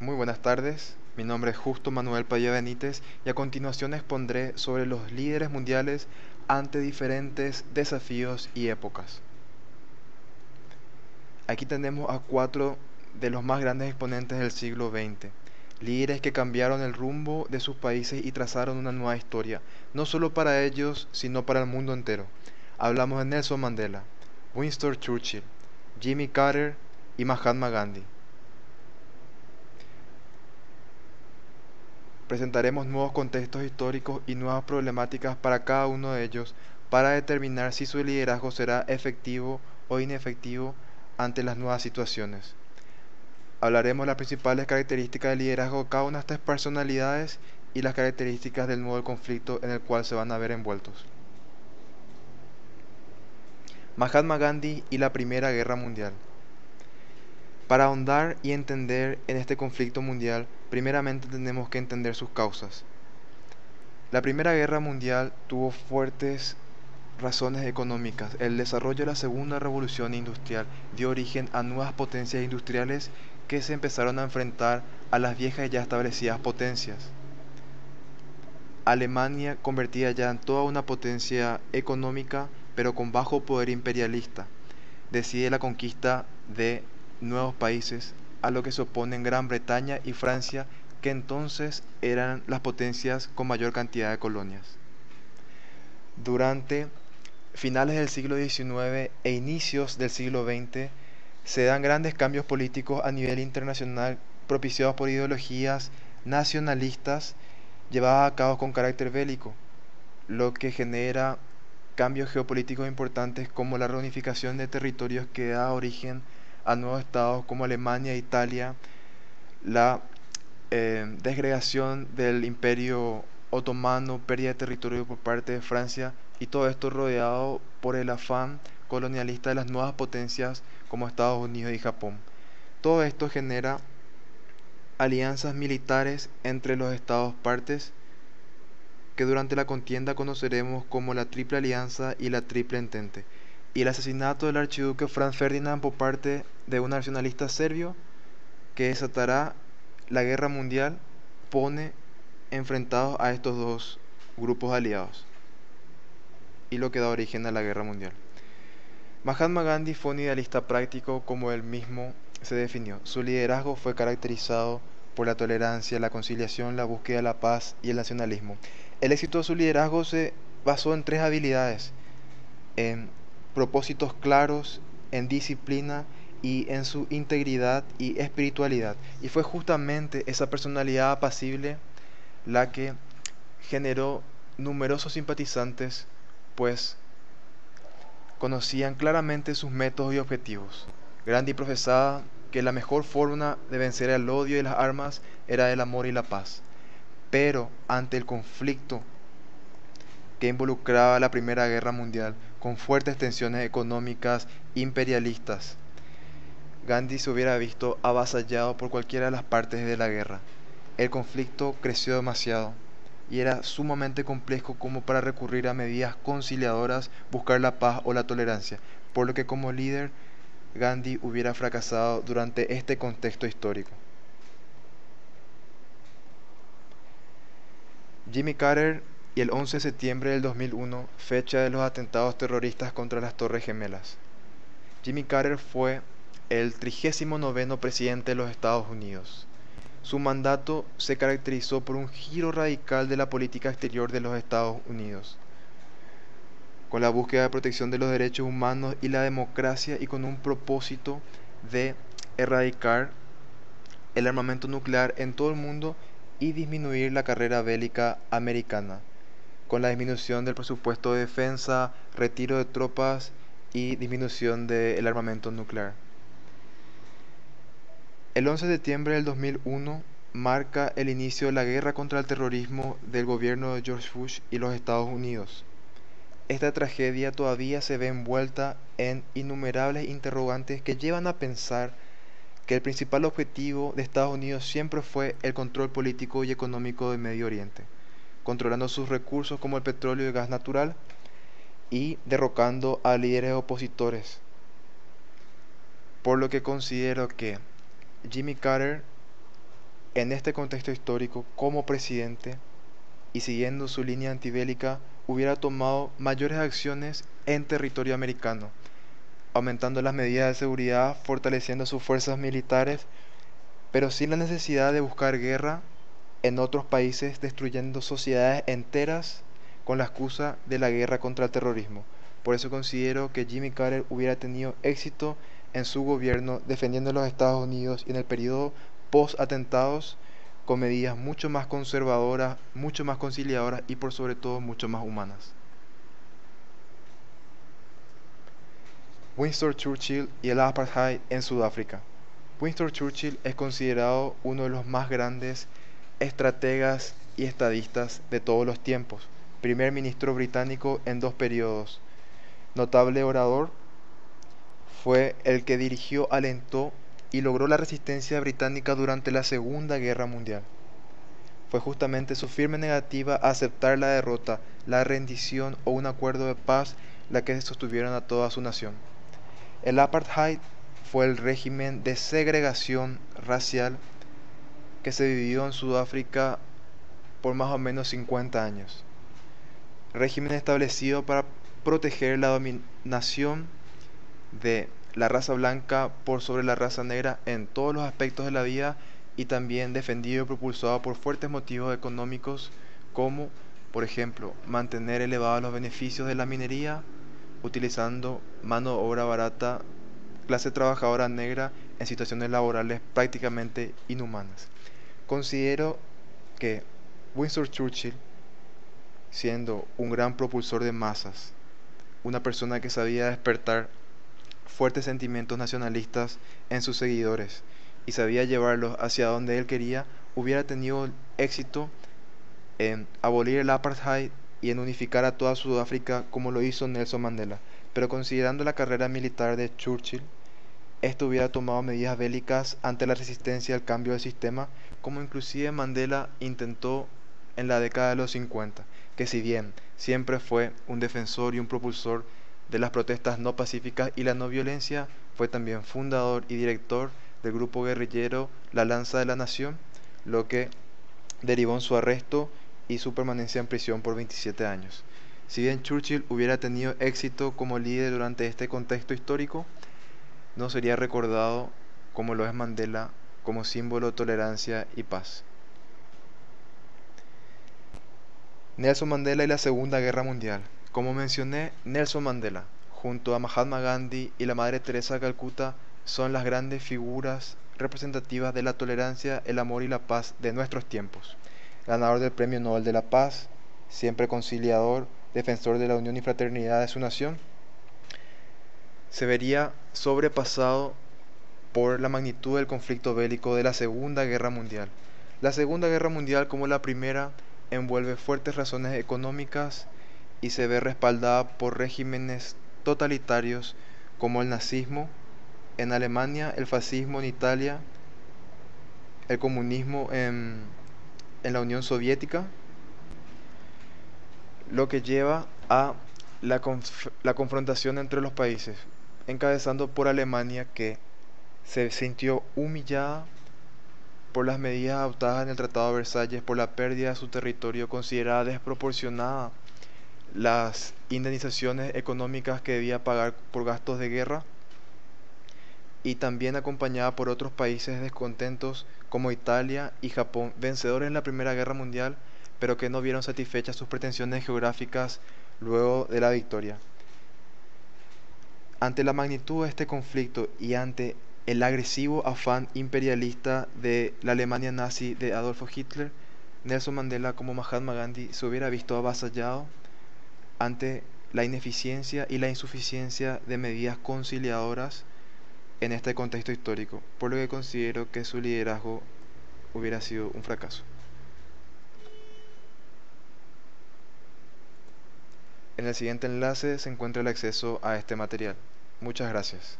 Muy buenas tardes, mi nombre es Justo Manuel Padilla Benítez y a continuación expondré sobre los líderes mundiales ante diferentes desafíos y épocas. Aquí tenemos a cuatro de los más grandes exponentes del siglo XX, líderes que cambiaron el rumbo de sus países y trazaron una nueva historia, no solo para ellos, sino para el mundo entero. Hablamos de Nelson Mandela, Winston Churchill, Jimmy Carter y Mahatma Gandhi. Presentaremos nuevos contextos históricos y nuevas problemáticas para cada uno de ellos para determinar si su liderazgo será efectivo o inefectivo ante las nuevas situaciones. Hablaremos de las principales características del liderazgo de cada una de estas personalidades y las características del nuevo conflicto en el cual se van a ver envueltos. Mahatma Gandhi y la Primera Guerra Mundial. Para ahondar y entender en este conflicto mundial, primeramente tenemos que entender sus causas. La Primera Guerra Mundial tuvo fuertes razones económicas. El desarrollo de la Segunda Revolución Industrial dio origen a nuevas potencias industriales que se empezaron a enfrentar a las viejas y ya establecidas potencias. Alemania, convertida ya en toda una potencia económica, pero con bajo poder imperialista, decide la conquista de nuevos países, a lo que se oponen Gran Bretaña y Francia, que entonces eran las potencias con mayor cantidad de colonias. Durante finales del siglo XIX e inicios del siglo XX se dan grandes cambios políticos a nivel internacional propiciados por ideologías nacionalistas llevadas a cabo con carácter bélico, lo que genera cambios geopolíticos importantes como la reunificación de territorios que da origen a nuevos estados como Alemania e Italia, la desgregación del Imperio Otomano, pérdida de territorio por parte de Francia y todo esto rodeado por el afán colonialista de las nuevas potencias como Estados Unidos y Japón. Todo esto genera alianzas militares entre los estados partes que durante la contienda conoceremos como la Triple Alianza y la Triple Entente, y el asesinato del archiduque Franz Ferdinand por parte de un nacionalista serbio que desatará la guerra mundial pone enfrentados a estos dos grupos aliados y lo que da origen a la guerra mundial. Mahatma Gandhi fue un idealista práctico como él mismo se definió. Su liderazgo fue caracterizado por la tolerancia, la conciliación, la búsqueda de la paz y el nacionalismo. El éxito de su liderazgo se basó en tres habilidades: en propósitos claros, en disciplina y en su integridad y espiritualidad. Y fue justamente esa personalidad apacible la que generó numerosos simpatizantes, pues conocían claramente sus métodos y objetivos. Gandhi profesaba que la mejor forma de vencer el odio y las armas era el amor y la paz. Pero ante el conflicto que involucraba la Primera Guerra Mundial, con fuertes tensiones económicas imperialistas, Gandhi se hubiera visto avasallado por cualquiera de las partes de la guerra. El conflicto creció demasiado y era sumamente complejo como para recurrir a medidas conciliadoras, buscar la paz o la tolerancia, por lo que como líder Gandhi hubiera fracasado durante este contexto histórico. Jimmy Carter y el 11 de septiembre del 2001, fecha de los atentados terroristas contra las Torres Gemelas. Jimmy Carter fue el 39º presidente de los Estados Unidos. Su mandato se caracterizó por un giro radical de la política exterior de los Estados Unidos, con la búsqueda de protección de los derechos humanos y la democracia y con un propósito de erradicar el armamento nuclear en todo el mundo y disminuir la carrera bélica americana, con la disminución del presupuesto de defensa, retiro de tropas y disminución del armamento nuclear. El 11 de septiembre del 2001 marca el inicio de la guerra contra el terrorismo del gobierno de George Bush y los Estados Unidos. Esta tragedia todavía se ve envuelta en innumerables interrogantes que llevan a pensar que el principal objetivo de Estados Unidos siempre fue el control político y económico del Medio Oriente, controlando sus recursos como el petróleo y el gas natural y derrocando a líderes opositores. Por lo que considero que Jimmy Carter en este contexto histórico, como presidente y siguiendo su línea antibélica, hubiera tomado mayores acciones en territorio americano, aumentando las medidas de seguridad, fortaleciendo sus fuerzas militares, pero sin la necesidad de buscar guerra en otros países, destruyendo sociedades enteras con la excusa de la guerra contra el terrorismo. Por eso considero que Jimmy Carter hubiera tenido éxito en su gobierno defendiendo a los Estados Unidos y en el periodo post-atentados con medidas mucho más conservadoras, mucho más conciliadoras y por sobre todo mucho más humanas. Winston Churchill y el apartheid en Sudáfrica. Winston Churchill es considerado uno de los más grandes estrategas y estadistas de todos los tiempos, primer ministro británico en 2 periodos. Notable orador, fue el que dirigió, alentó y logró la resistencia británica durante la Segunda Guerra Mundial. Fue justamente su firme negativa a aceptar la derrota, la rendición o un acuerdo de paz la que sostuvieron a toda su nación. El apartheid fue el régimen de segregación racial que se vivió en Sudáfrica por más o menos 50 años. Régimen establecido para proteger la dominación de la raza blanca por sobre la raza negra en todos los aspectos de la vida y también defendido y propulsado por fuertes motivos económicos como, por ejemplo, mantener elevados los beneficios de la minería utilizando mano de obra barata, clase trabajadora negra en situaciones laborales prácticamente inhumanas. Considero que Winston Churchill, siendo un gran propulsor de masas, una persona que sabía despertar fuertes sentimientos nacionalistas en sus seguidores y sabía llevarlos hacia donde él quería, hubiera tenido éxito en abolir el apartheid y en unificar a toda Sudáfrica como lo hizo Nelson Mandela. Pero considerando la carrera militar de Churchill, esto hubiera tomado medidas bélicas ante la resistencia al cambio de sistema, como inclusive Mandela intentó en la década de los 50, que si bien siempre fue un defensor y un propulsor de las protestas no pacíficas y la no violencia, fue también fundador y director del grupo guerrillero La Lanza de la Nación, lo que derivó en su arresto y su permanencia en prisión por 27 años. Si bien Churchill hubiera tenido éxito como líder durante este contexto histórico, no sería recordado como lo es Mandela, como símbolo de tolerancia y paz. Nelson Mandela y la Segunda Guerra Mundial. Como mencioné, Nelson Mandela, junto a Mahatma Gandhi y la Madre Teresa de Calcuta, son las grandes figuras representativas de la tolerancia, el amor y la paz de nuestros tiempos. Ganador del Premio Nobel de la Paz, siempre conciliador, defensor de la unión y fraternidad de su nación, se vería sobrepasado por la magnitud del conflicto bélico de la Segunda Guerra Mundial. La Segunda Guerra Mundial, como la primera, envuelve fuertes razones económicas y se ve respaldada por regímenes totalitarios como el nazismo en Alemania, el fascismo en Italia, el comunismo en la Unión Soviética, lo que lleva a la confrontación entre los países, encabezando por Alemania, que se sintió humillada por las medidas adoptadas en el Tratado de Versalles, por la pérdida de su territorio considerada desproporcionada, las indemnizaciones económicas que debía pagar por gastos de guerra, y también acompañada por otros países descontentos como Italia y Japón, vencedores en la Primera Guerra Mundial, pero que no vieron satisfechas sus pretensiones geográficas luego de la victoria. Ante la magnitud de este conflicto y ante el agresivo afán imperialista de la Alemania nazi de Adolfo Hitler, Nelson Mandela, como Mahatma Gandhi, se hubiera visto avasallado ante la ineficiencia y la insuficiencia de medidas conciliadoras en este contexto histórico, por lo que considero que su liderazgo hubiera sido un fracaso. En el siguiente enlace se encuentra el acceso a este material. Muchas gracias.